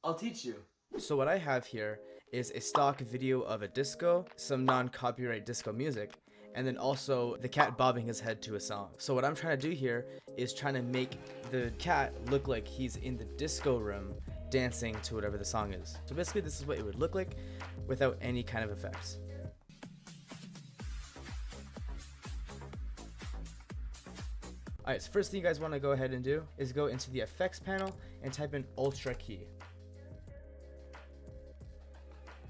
I'll teach you. So what I have here is a stock video of a disco, some non-copyright disco music, and then also the cat bobbing his head to a song. So what I'm trying to do here is trying to make the cat look like he's in the disco room dancing to whatever the song is. So basically this is what it would look like without any kind of effects. Alright, so first thing you guys want to go ahead and do is go into the effects panel and type in Ultra key.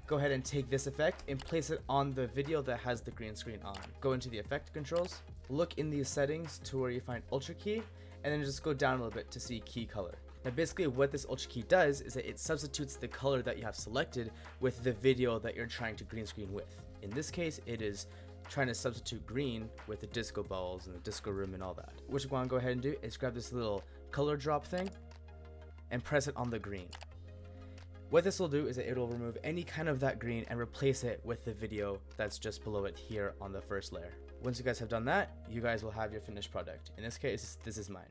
Go ahead and take this effect and place it on the video that has the green screen on. Go into the effect controls, look in these settings to where you find Ultra key, and then just go down a little bit to see key color. Now basically what this Ultra key does is that it substitutes the color that you have selected with the video that you're trying to green screen with. In this case, it is trying to substitute green with the disco balls and the disco room and all that. What you want to go ahead and do is grab this little color drop thing and press it on the green. What this will do is that it will remove any kind of that green and replace it with the video that's just below it here on the first layer. Once you guys have done that, you guys will have your finished product. In this case, this is mine.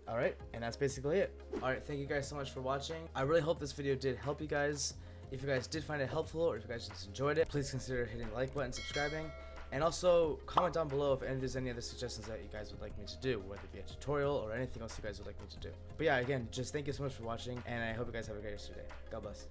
Alright, and that's basically it. Alright, thank you guys so much for watching. I really hope this video did help you guys. If you guys did find it helpful or if you guys just enjoyed it, please consider hitting the like button, subscribing, and also comment down below if there's any other suggestions that you guys would like me to do, whether it be a tutorial or anything else you guys would like me to do. But yeah, again, just thank you so much for watching, and I hope you guys have a great rest of your day. God bless.